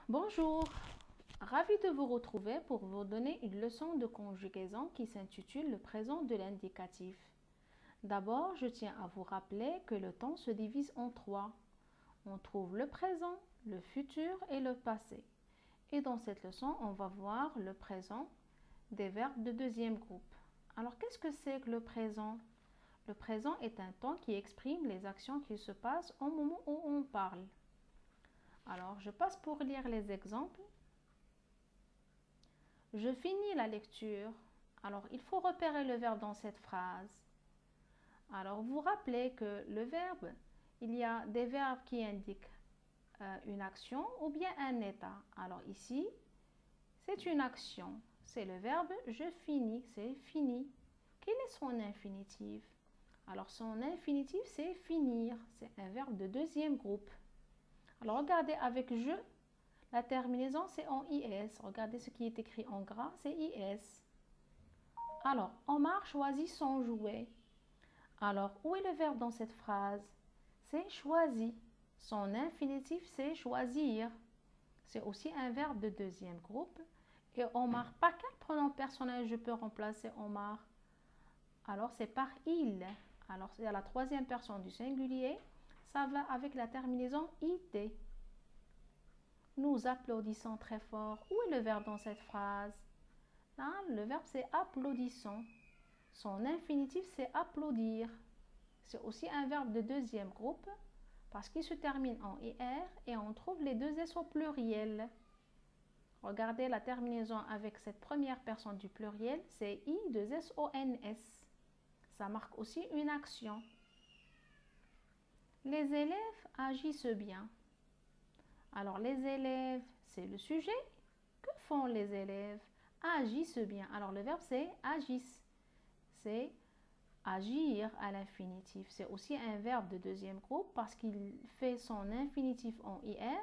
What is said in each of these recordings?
Bonjour, ravi de vous retrouver pour vous donner une leçon de conjugaison qui s'intitule le présent de l'indicatif. D'abord, je tiens à vous rappeler que le temps se divise en trois. On trouve le présent, le futur et le passé. Et dans cette leçon, on va voir le présent des verbes de deuxième groupe. Alors, qu'est-ce que c'est que le présent? Le présent est un temps qui exprime les actions qui se passent au moment où on parle. Alors, je passe pour lire les exemples. Je finis la lecture. Alors, il faut repérer le verbe dans cette phrase. Alors, vous rappelez que le verbe, il y a des verbes qui indiquent une action ou bien un état. Alors ici, c'est une action. C'est le verbe je finis, c'est fini. Quel est son infinitif? Alors, son infinitif, c'est finir. C'est un verbe de deuxième groupe. Alors, regardez avec je. La terminaison, c'est en IS. Regardez ce qui est écrit en gras, c'est IS. Alors, Omar choisit son jouet. Alors, où est le verbe dans cette phrase? C'est choisi. Son infinitif, c'est choisir. C'est aussi un verbe de deuxième groupe. Et Omar, par quel pronom personnel je peux remplacer Omar? Alors, c'est par il. Alors, c'est à la troisième personne du singulier. Ça va avec la terminaison IT. Nous applaudissons très fort. Où est le verbe dans cette phrase? Là, le verbe, c'est applaudissons. Son infinitif, c'est applaudir. C'est aussi un verbe de deuxième groupe parce qu'il se termine en IR et on trouve les deux S au pluriel. Regardez la terminaison avec cette première personne du pluriel, c'est I2SONS. Ça marque aussi une action. Les élèves agissent bien. Alors, les élèves, c'est le sujet. Que font les élèves? Agissent bien. Alors, le verbe, c'est agissent. C'est agir à l'infinitif. C'est aussi un verbe de deuxième groupe parce qu'il fait son infinitif en IR.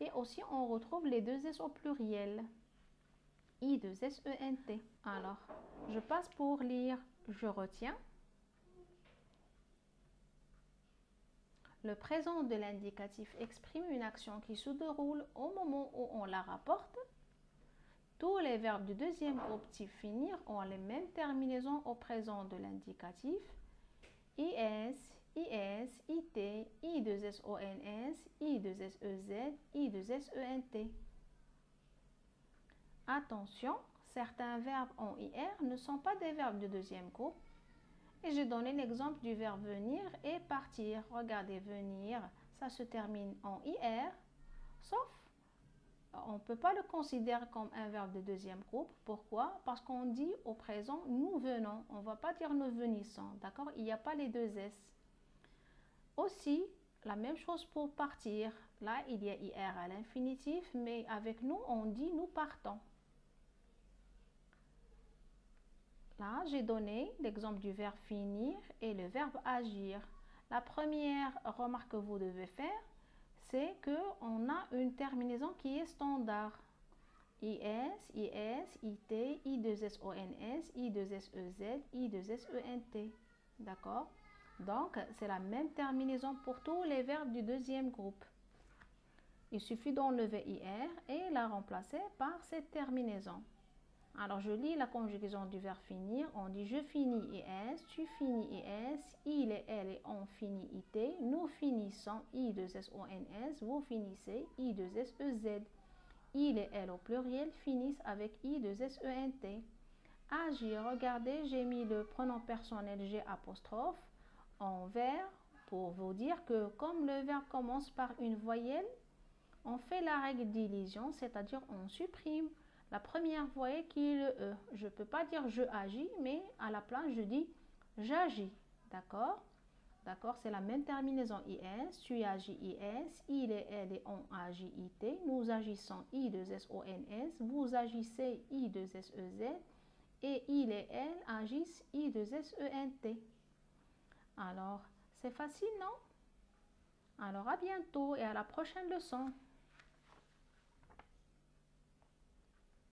Et aussi, on retrouve les deux S au pluriel. I2SENT. Alors, je passe pour lire. Je retiens. Le présent de l'indicatif exprime une action qui se déroule au moment où on la rapporte. Tous les verbes du deuxième groupe type finir ont les mêmes terminaisons au présent de l'indicatif. IS, IS, IT, I2SONS, I2SEZ, I2SENT. Attention, certains verbes en IR ne sont pas des verbes de deuxième groupe. Et j'ai donné l'exemple du verbe venir et partir. Regardez, venir, ça se termine en IR, sauf on ne peut pas le considérer comme un verbe de deuxième groupe. Pourquoi? Parce qu'on dit au présent nous venons. On ne va pas dire nous venissons. D'accord? Il n'y a pas les deux S. Aussi, la même chose pour partir. Là, il y a IR à l'infinitif, mais avec nous, on dit nous partons. Là, j'ai donné l'exemple du verbe finir et le verbe agir. La première remarque que vous devez faire, c'est qu'on a une terminaison qui est standard. IS, IS, IT, I2SONS, I2SEZ, I2SENT. D'accord? Donc, c'est la même terminaison pour tous les verbes du deuxième groupe. Il suffit d'enlever IR et la remplacer par cette terminaison. Alors, je lis la conjugaison du verbe finir. On dit je finis IS, tu finis IS, il et elle et on finit IT, nous finissons I2SONS, vous finissez I2SEZ. Il et elle au pluriel finissent avec I2SENT. Agir, regardez, j'ai mis le pronom personnel G apostrophe en vert pour vous dire que comme le verbe commence par une voyelle, on fait la règle d'illusion, c'est-à-dire on supprime la première voyelle qui est le E. Je ne peux pas dire je agis, mais à la place je dis j'agis. D'accord? D'accord, c'est la même terminaison IS, tu agis IS, il et elle et on agit IT, nous agissons I2SONS, vous agissez I2SEZ et il et elle agissent I2SENT. Alors, c'est facile, non? Alors, à bientôt et à la prochaine leçon.